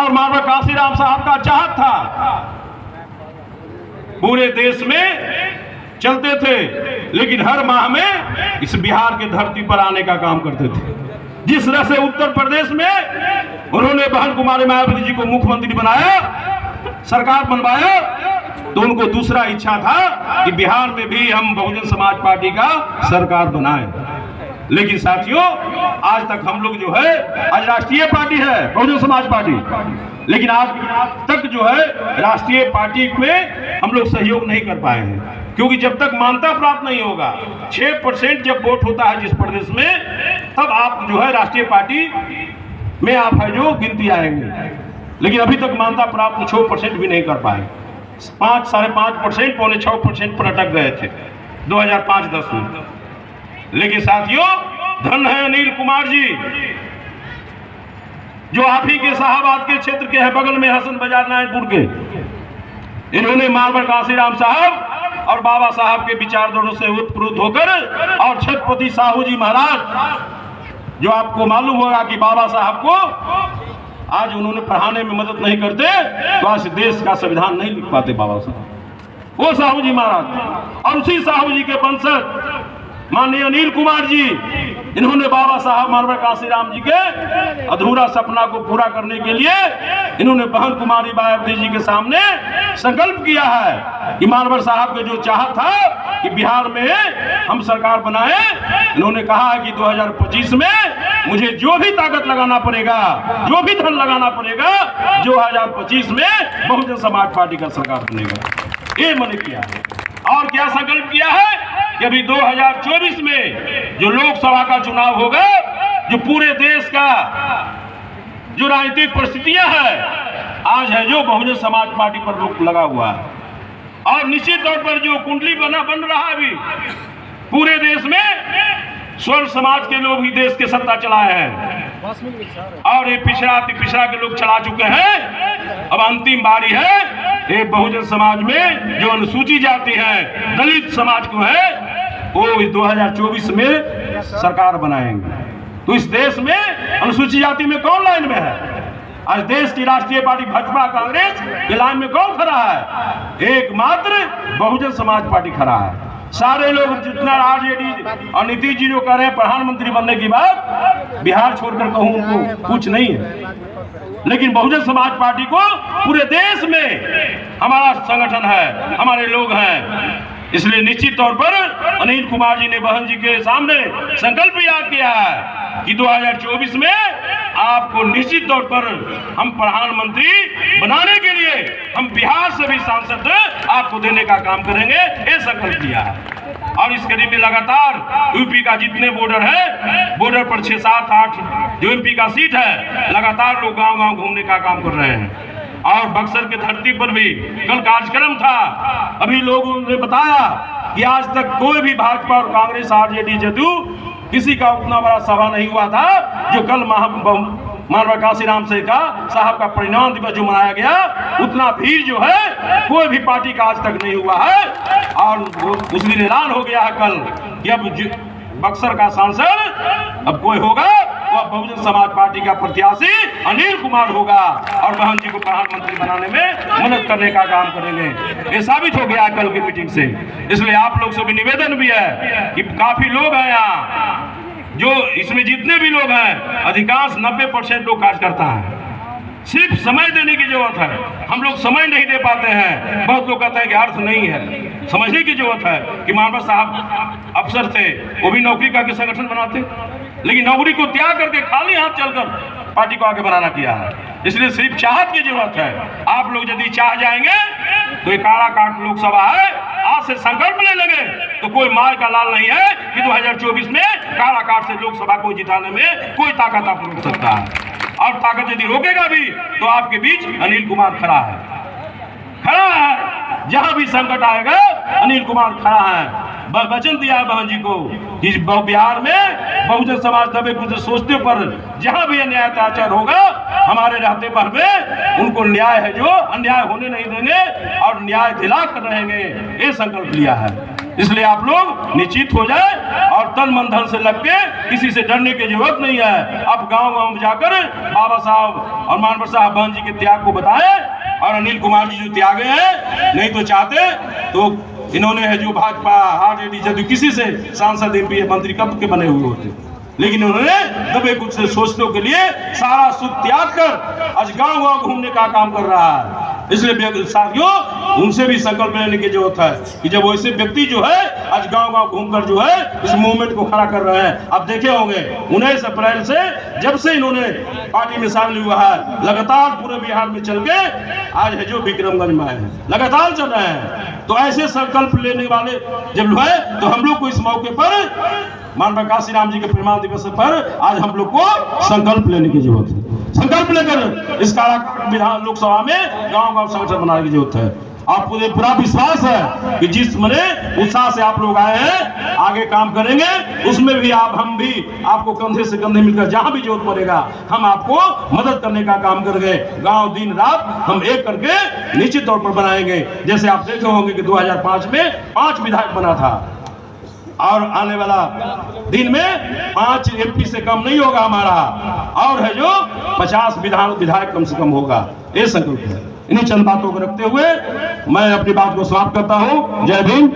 और मानव काशीराम साहब का चाहत था, पूरे देश में चलते थे, लेकिन हर माह में इस बिहार के धरती पर आने का काम करते थे। जिस तरह से उत्तर प्रदेश में उन्होंने बहन कुमारी मायावती जी को मुख्यमंत्री बनाया, सरकार बनवाया, तो उनको दूसरा इच्छा था कि बिहार में भी हम बहुजन समाज पार्टी का सरकार बनाएं। लेकिन साथियों, आज तक हम लोग जो है, आज राष्ट्रीय पार्टी है बहुजन समाज पार्टी, लेकिन आज तक जो है राष्ट्रीय पार्टी में हम लोग सहयोग नहीं कर पाए हैं, क्योंकि जब तक मान्यता प्राप्त नहीं होगा, 6% जब वोट होता है जिस प्रदेश में, तब आप जो है राष्ट्रीय पार्टी में आप है जो गिनती आएंगे। लेकिन अभी तक मान्यता प्राप्त 6% भी नहीं कर पाए, 5, 5.5%, 5.6% पर अटक गए थे 2005-10 में। लेकिन साथियों, धन है अनिल कुमार जी, जो आप ही के शाहबाद के क्षेत्र के हैं, बगल में हसन बाजार नारायणपुर के। इन्होंने मानव काशीराम साहब और बाबा साहब के विचारधारों से उत्प्रेरित होकर, और छत्रपति साहू जी महाराज, जो आपको मालूम होगा कि बाबा साहब को आज उन्होंने पढ़ाने में मदद नहीं करते तो आज देश का संविधान नहीं लिख पाते बाबा साहब, वो साहू जी महाराज। और उसी साहू जी के वंशज माननीय अनिल कुमार जी, इन्होंने बाबा साहब मानव काशीराम जी के अधूरा सपना को पूरा करने के लिए इन्होंने बहन कुमारी मायावती जी के सामने संकल्प किया है कि मानव साहब के जो चाहत था कि बिहार में हम सरकार बनाए, इन्होंने कहा है कि 2025 में मुझे जो भी ताकत लगाना पड़ेगा, जो भी धन लगाना पड़ेगा, 2025 में बहुजन समाज पार्टी का सरकार बनेगा। ये मैंने किया है। और क्या संकल्प किया है कि अभी 2024 में जो लोकसभा का चुनाव होगा, जो पूरे देश का जो राजनीतिक परिस्थितियां है, आज है जो बहुजन समाज पार्टी पर रोक लगा हुआ है। और निश्चित तौर पर जो कुंडली बन रहा है अभी पूरे देश में, स्वर्ण समाज के लोग ही देश के सत्ता चलाए हैं, और ये पिछड़ा के लोग चला चुके हैं। अब अंतिम बारी है, ये बहुजन समाज में जो अनुसूचित जाति है, दलित समाज को है, वो 2024 में सरकार बनाएंगे। तो इस देश में अनुसूचित जाति में कौन लाइन में है? आज देश की राष्ट्रीय पार्टी भाजपा कांग्रेस के लाइन में कौन खड़ा है? एकमात्र बहुजन समाज पार्टी खड़ा है। सारे लोग जितना आरजेडी और नीतीश जी जो कह रहे हैं प्रधानमंत्री बनने की बात, बिहार छोड़कर कहूं उनको कुछ नहीं है, लेकिन बहुजन समाज पार्टी को पूरे देश में हमारा संगठन है, हमारे लोग हैं। इसलिए निश्चित तौर पर अनिल कुमार जी ने बहन जी के सामने संकल्प याद किया है कि 2024 में आपको निश्चित तौर पर हम प्रधानमंत्री बनाने के लिए हम बिहार से भी सांसद आपको देने का काम करेंगे, ये संकल्प किया है। और इस कड़ी में लगातार यूपी का जितने बॉर्डर है, बॉर्डर पर 6, 7, 8 जो एमपी का सीट है, लगातार लोग गांव-गांव घूमने का काम कर रहे हैं। और बक्सर के धरती पर भी कल कार्यक्रम था, अभी लोगों ने बताया कि आज तक कोई भी भाजपा और कांग्रेस, आरजेडी, जदयू किसी का उतना बड़ा सभा नहीं हुआ था जो कल मानव काशीराम साहब का परिणाम दिवस जो मनाया गया, उतना भीड़ जो है कोई भी पार्टी का आज तक नहीं हुआ है। और उस दिन ऐलान हो गया है कल कि अब बक्सर का सांसद अब कोई होगा, वह बहुजन समाज पार्टी का प्रत्याशी अनिल कुमार होगा, और बहन जी को प्रधानमंत्री बनाने में मदद करने का काम करेंगे। ये साबित हो गया कल की मीटिंग से। इसलिए आप लोग से भी निवेदन भी है कि काफी लोग हैं यहाँ, जो इसमें जितने भी लोग हैं, अधिकांश 90% लोग कार्यकर्ता हैं। सिर्फ समय देने की जरूरत है, हम लोग समय नहीं दे पाते हैं। बहुत लोग कहते हैं कि अर्थ नहीं है, समझने की जरूरत है कि मानव साहब अफसर थे, वो भी नौकरी करके संगठन बनाते, लेकिन नौकरी को त्याग करके खाली हाथ चलकर पार्टी को आगे बनाना किया है। इसलिए सिर्फ चाहत की जरूरत है। आप लोग यदि चाह जाएंगे तो एक काराकाट लोकसभा है, आज से संकल्प ले लगे तो कोई मार का लाल नहीं है कि 2024 में काराकाट से लोकसभा को जिताने में कोई ताकत आप रोक सकता है। और ताकत यदि रोकेगा भी तो आपके बीच अनिल कुमार खड़ा है। जहां भी संकट आएगा अनिल कुमार खड़ा है। वचन दिया है बहन जी को कि बिहार में बहुजन समाज दबे कुछ सोचते पर जहां भी अन्याय अत्याचार होगा हमारे रहते पर में उनको न्याय है जो अन्याय होने नहीं देंगे और न्याय दिला कर रहेंगे, ये संकल्प लिया है। इसलिए आप लोग निश्चित हो जाए और तन मन धन से लग के किसी से डरने की जरूरत नहीं है। अब गांव गांव में जाकर बाबा साहब और मानवर साहब बहन जी के त्याग को बताएं और अनिल कुमार जी जो त्यागे हैं, नहीं तो चाहते तो इन्होंने है जो भाजपा आरजेडी जदयू किसी से सांसद एमपी मंत्री कब के बने हुए होते, लेकिन उन्होंने दबे कुछ से सोचने के लिए सारा सुख त्याग कर आज गांव गांव घूमने का काम कर रहा है। इसलिए साथियों उनसे भी संकल्प लेने की जरूरत है कि जब वैसे व्यक्ति जो है आज गांव गांव घूमकर जो है इस मूवमेंट को खड़ा कर रहे हैं। आप देखे होंगे 19 अप्रैल से जब से इन्होंने पार्टी में शामिल हुआ है लगातार पूरे बिहार में चल के आज है जो विक्रमगंज में आए हैं, लगातार चल रहे हैं। तो ऐसे संकल्प लेने वाले जब है तो हम लोग को इस मौके पर माननीय काशीराम जी के प्रमाण दिवस पर आज हम लोग को संकल्प लेने की जरूरत है। संकल्प लेकर इस काराकाट विधान लोकसभा में गांव गांव संगठन बनाने की जरूरत है। आपको पूरा विश्वास है कि जिस मने उत्साह से आप लोग आए हैं आगे काम करेंगे, उसमें भी हम भी आपको कंधे से कंधे मिलकर जहां भी जरूरत पड़ेगा हम आपको मदद करने का काम करेंगे। गांव दिन रात हम एक करके निश्चित तौर पर बनाएंगे। जैसे आप देखे होंगे कि 2005 में 5 विधायक बना था और आने वाला दिन में 5 एमपी से कम नहीं होगा हमारा, और है जो 50 विधायक कम से कम होगा। ये संकल्प है। इन्हीं चंद बातों को रखते हुए मैं अपनी बात को समाप्त करता हूं। जय भीम।